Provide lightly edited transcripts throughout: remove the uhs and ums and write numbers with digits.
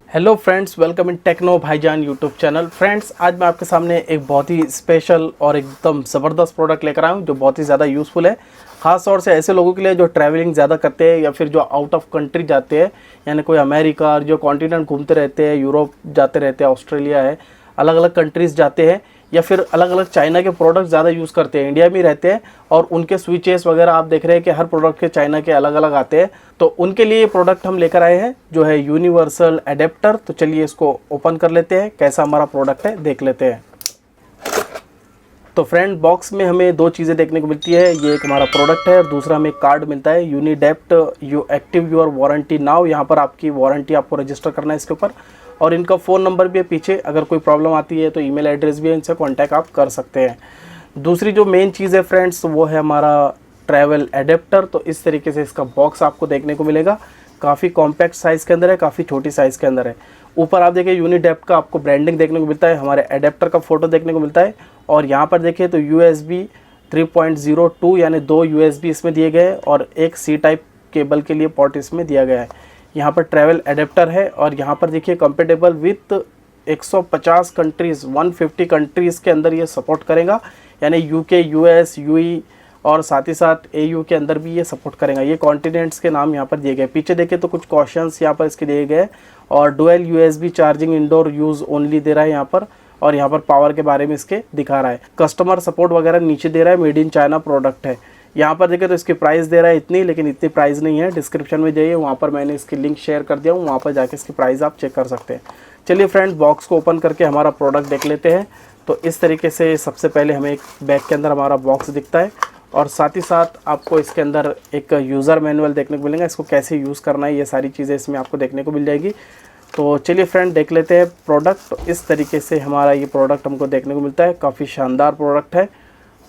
Hello friends, welcome in techno Bhaijan YouTube channel. Friends, आज मैं आपके सामने एक बहुत ही स्पेशल और एकदम ज़बरदस्त प्रोडक्ट लेकर आया हूँ जो बहुत ही ज़्यादा यूज़फुल है। ख़ास तौर से ऐसे लोगों के लिए जो ट्रैवलिंग ज़्यादा करते हैं या फिर जो आउट ऑफ कंट्री जाते हैं, यानी कोई अमेरिका, जो कॉन्टिनेंट घूमते रहते हैं, यूरोप जाते रहते हैं, ऑस्ट्रेलिया है, अलग अलग कंट्रीज़ जाते हैं, या फिर अलग अलग चाइना के प्रोडक्ट ज़्यादा यूज़ करते हैं, इंडिया में ही रहते हैं और उनके स्विचेस वगैरह आप देख रहे हैं कि हर प्रोडक्ट के चाइना के अलग अलग आते हैं। तो उनके लिए ये प्रोडक्ट हम लेकर आए हैं जो है यूनिवर्सल एडेप्टर। तो चलिए इसको ओपन कर लेते हैं, कैसा हमारा प्रोडक्ट है देख लेते हैं। तो फ्रेंड, बॉक्स में हमें दो चीज़ें देखने को मिलती है, ये एक हमारा प्रोडक्ट है और दूसरा हमें एक कार्ड मिलता है, यूनिडेप्ट you active your warranty now. यहाँ पर आपकी वारंटी आपको रजिस्टर करना है इसके ऊपर, और इनका फ़ोन नंबर भी है पीछे। अगर कोई प्रॉब्लम आती है तो ईमेल एड्रेस भी है, इनसे कांटेक्ट आप कर सकते हैं। दूसरी जो मेन चीज़ है फ्रेंड्स, वो है हमारा ट्रैवल एडेप्टर। तो इस तरीके से इसका बॉक्स आपको देखने को मिलेगा, काफ़ी कॉम्पैक्ट साइज़ के अंदर है, काफ़ी छोटी साइज़ के अंदर है। ऊपर आप देखिए यूनिडेप्ट का आपको ब्रांडिंग देखने को मिलता है, हमारे एडेप्टर का फोटो देखने को मिलता है, और यहाँ पर देखिए तो USB 3.02 यानी 2 USB इसमें दिए गए हैं और एक C टाइप केबल के लिए पोर्ट इसमें दिया गया है। यहाँ पर ट्रैवल एडेप्टर है और यहाँ पर देखिए कंपेटेबल विथ 150 कंट्रीज़, 150 कंट्रीज़ के अंदर ये सपोर्ट करेगा, यानी UK, US, UE और साथ ही साथ AU के अंदर भी ये सपोर्ट करेगा। ये कॉन्टिनेंट्स के नाम यहाँ पर दिए गए। पीछे देखें तो कुछ क्वेश्चंस यहाँ पर इसके दिए गए, और dual USB charging indoor use only they रहा है यहाँ पर, और यहाँ पर पावर के बारे में इसके दिखा रहा है। कस्टमर सपोर्ट वगैरह नीचे दे रहा है, मेड इन चाइना प्रोडक्ट है। यहाँ पर देखें तो इसकी प्राइस दे रहा है इतनी, लेकिन इतनी प्राइस नहीं है। डिस्क्रिप्शन में जाइए, वहाँ पर मैंने इसकी लिंक शेयर कर दिया हूँ, वहाँ पर जाके इसकी प्राइस आप चेक कर सकते हैं। चलिए फ्रेंड्स, बॉक्स को ओपन करके हमारा प्रोडक्ट देख लेते हैं। तो इस तरीके से सबसे पहले हमें एक बैग के अंदर हमारा बॉक्स दिखता है, और साथ ही साथ आपको इसके अंदर एक यूज़र मैनुअल देखने को मिलेगा। इसको कैसे यूज़ करना है ये सारी चीज़ें इसमें आपको देखने को मिल जाएगी। तो चलिए फ्रेंड, देख लेते हैं प्रोडक्ट। तो इस तरीके से हमारा ये प्रोडक्ट हमको देखने को मिलता है, काफ़ी शानदार प्रोडक्ट है,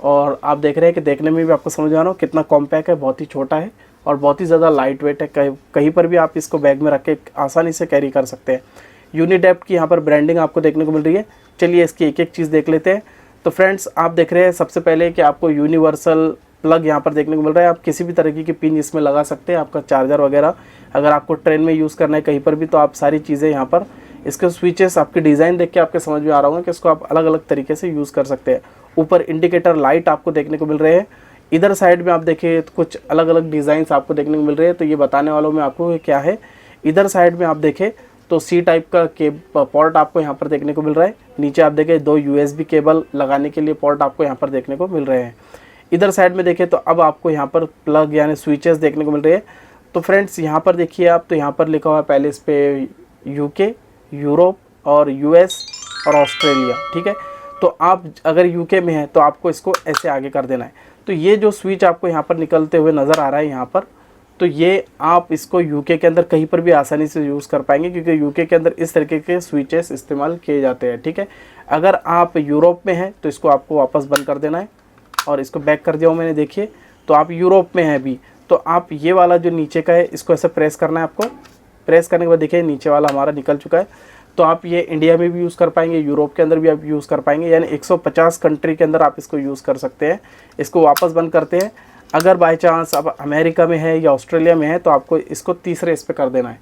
और आप देख रहे हैं कि देखने में भी आपको समझ आ रहा हो कितना कॉम्पैक्ट है, बहुत ही छोटा है और बहुत ही ज़्यादा लाइट वेट है। कहीं पर भी आप इसको बैग में रख के आसानी से कैरी कर सकते हैं। यूनिडेप्ट की यहाँ पर ब्रांडिंग आपको देखने को मिल रही है। चलिए इसकी एक एक चीज़ देख लेते हैं। तो फ्रेंड्स, आप देख रहे हैं सबसे पहले कि आपको यूनिवर्सल प्लग यहाँ पर देखने को मिल रहा है। आप किसी भी तरीके की पिन इसमें लगा सकते हैं, आपका चार्जर वगैरह अगर आपको ट्रेन में यूज़ करना है कहीं पर भी, तो आप सारी चीज़ें यहाँ पर, इसके स्विचेस आपकी डिज़ाइन देख के आपके समझ में आ रहा होगा कि इसको आप अलग अलग तरीके से यूज़ कर सकते हैं। ऊपर इंडिकेटर लाइट आपको देखने को मिल रहे हैं। इधर साइड में आप देखिए तो कुछ अलग अलग डिज़ाइंस आपको देखने को मिल रहे हैं, तो ये बताने वालों में आपको क्या है। इधर साइड में आप देखें तो C टाइप का पोर्ट आपको यहाँ पर देखने को मिल रहा है। नीचे आप देखें 2 USB केबल लगाने के लिए पोर्ट आपको यहाँ पर देखने को मिल रहे हैं। इधर साइड में देखें तो अब आपको यहाँ पर प्लग यानी स्विचेस देखने को मिल रहे हैं। तो फ्रेंड्स, यहाँ पर देखिए आप, तो यहाँ पर लिखा हुआ है पहले इस पर UK, यूरोप और US और ऑस्ट्रेलिया, ठीक है। तो आप अगर UK में हैं तो आपको इसको ऐसे आगे कर देना है। तो ये जो स्विच आपको यहाँ पर निकलते हुए नज़र आ रहा है यहाँ पर, तो ये आप इसको UK के अंदर कहीं पर भी आसानी से यूज़ कर पाएंगे, क्योंकि UK के अंदर इस तरीके के स्विचेस इस्तेमाल किए जाते हैं, ठीक है। अगर आप यूरोप में हैं तो इसको आपको वापस बंद कर देना है, और इसको बैक कर दिया हूँ मैंने, देखिए। तो आप यूरोप में हैं अभी, तो आप ये वाला जो नीचे का है इसको ऐसे प्रेस करना है आपको। प्रेस करने के बाद देखिए नीचे वाला हमारा निकल चुका है। तो आप ये इंडिया में भी यूज़ कर पाएंगे, यूरोप के अंदर भी आप यूज़ कर पाएंगे, यानी 150 कंट्री के अंदर आप इसको यूज़ कर सकते हैं। इसको वापस बंद करते हैं। अगर बाई चांस आप अमेरिका में है या ऑस्ट्रेलिया में है तो आपको इसको तीसरे इस पर कर देना है,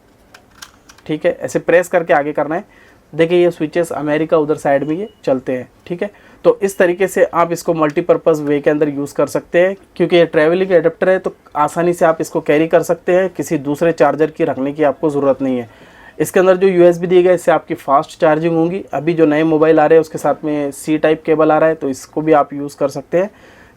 ठीक है। ऐसे प्रेस करके आगे करना है। देखिए ये स्विचेस अमेरिका उधर साइड में ये चलते हैं, ठीक है। तो इस तरीके से आप इसको मल्टीपर्पज़ वे के अंदर यूज़ कर सकते हैं, क्योंकि ये ट्रैवलिंग एडेप्टर है तो आसानी से आप इसको कैरी कर सकते हैं। किसी दूसरे चार्जर की रखने की आपको ज़रूरत नहीं है। इसके अंदर जो USB दिए गए, इससे आपकी फास्ट चार्जिंग होगी। अभी जो नए मोबाइल आ रहे हैं उसके साथ में C टाइप केबल आ रहा है, तो इसको भी आप यूज़ कर सकते हैं।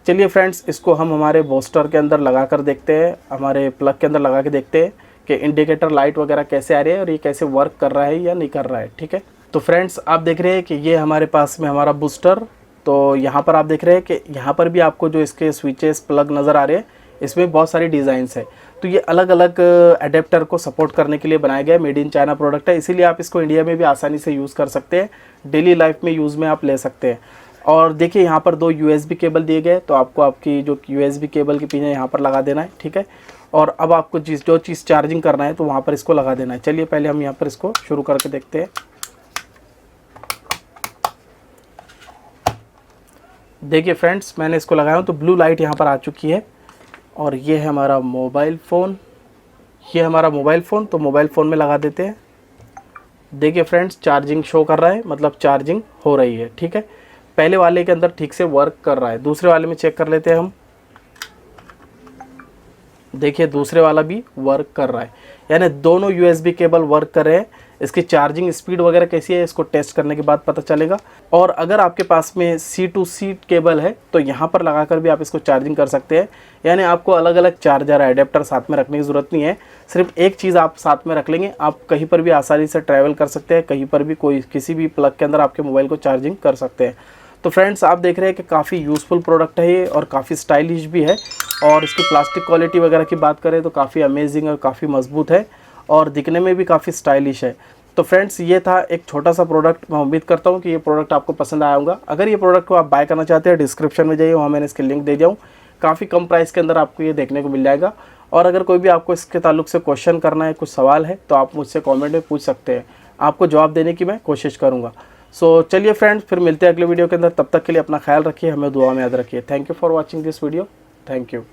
चलिए फ्रेंड्स, इसको हम हमारे बूस्टर के अंदर लगा कर देखते हैं, हमारे प्लग के अंदर लगा के देखते हैं कि इंडिकेटर लाइट वगैरह कैसे आ रही है और ये कैसे वर्क कर रहा है या नहीं कर रहा है, ठीक है। तो फ्रेंड्स, आप देख रहे हैं कि ये हमारे पास में हमारा बूस्टर, तो यहाँ पर आप देख रहे हैं कि यहाँ पर भी आपको जो इसके स्विचेस प्लग नज़र आ रहे हैं, इसमें बहुत सारी डिज़ाइंस है। तो ये अलग अलग एडेप्टर को सपोर्ट करने के लिए बनाया गया मेड इन चाइना प्रोडक्ट है, इसीलिए आप इसको इंडिया में भी आसानी से यूज़ कर सकते हैं। डेली लाइफ में यूज़ में आप ले सकते हैं। और देखिए यहाँ पर 2 USB केबल दिए गए, तो आपको आपकी जो USB केबल की पिन है यहाँ पर लगा देना है, ठीक है। और अब आपको जो चीज़ चार्जिंग करना है तो वहाँ पर इसको लगा देना है। चलिए पहले हम यहाँ पर इसको शुरू करके देखते हैं। देखिए फ्रेंड्स, मैंने इसको लगाया हूँ तो ब्लू लाइट यहाँ पर आ चुकी है, और ये है हमारा मोबाइल फ़ोन। ये हमारा मोबाइल फ़ोन, तो मोबाइल फ़ोन में लगा देते हैं। देखिए फ्रेंड्स, चार्जिंग शो कर रहा है, मतलब चार्जिंग हो रही है। ठीक है, पहले वाले के अंदर ठीक से वर्क कर रहा है। दूसरे वाले में चेक कर लेते हैं हम। देखिए दूसरे वाला भी वर्क कर रहा है, यानी दोनों USB केबल वर्क कर रहे हैं। इसकी चार्जिंग स्पीड वगैरह कैसी है इसको टेस्ट करने के बाद पता चलेगा। और अगर आपके पास में C2C केबल है तो यहाँ पर लगाकर भी आप इसको चार्जिंग कर सकते हैं, यानी आपको अलग अलग चार्जर एडेप्टर साथ में रखने की ज़रूरत नहीं है। सिर्फ एक चीज़ आप साथ में रख लेंगे, आप कहीं पर भी आसानी से ट्रैवल कर सकते हैं, कहीं पर भी कोई किसी भी प्लग के अंदर आपके मोबाइल को चार्जिंग कर सकते हैं। तो फ्रेंड्स आप देख रहे हैं कि काफ़ी यूज़फुल प्रोडक्ट है ये और काफ़ी स्टाइलिश भी है। और इसकी प्लास्टिक क्वालिटी वगैरह की बात करें तो काफ़ी अमेजिंग और काफ़ी मजबूत है और दिखने में भी काफ़ी स्टाइलिश है। तो फ्रेंड्स ये था एक छोटा सा प्रोडक्ट। मैं उम्मीद करता हूँ कि ये प्रोडक्ट आपको पसंद आया होगा। अगर ये प्रोडक्ट को आप बाय करना चाहते हैं, डिस्क्रिप्शन में जाइए, वहाँ मैंने इसके लिंक दे दिया हूँ। काफ़ी कम प्राइस के अंदर आपको ये देखने को मिल जाएगा। और अगर कोई भी आपको इसके ताल्लुक से क्वेश्चन करना है, कुछ सवाल है, तो आप मुझसे कॉमेंट में पूछ सकते हैं, आपको जवाब देने की मैं कोशिश करूँगा। सो चलिए फ्रेंड्स, फिर मिलते हैं अगले वीडियो के अंदर। तब तक के लिए अपना ख्याल रखिए, हमें दुआ में याद रखिए। Thank you for watching this video. Thank you.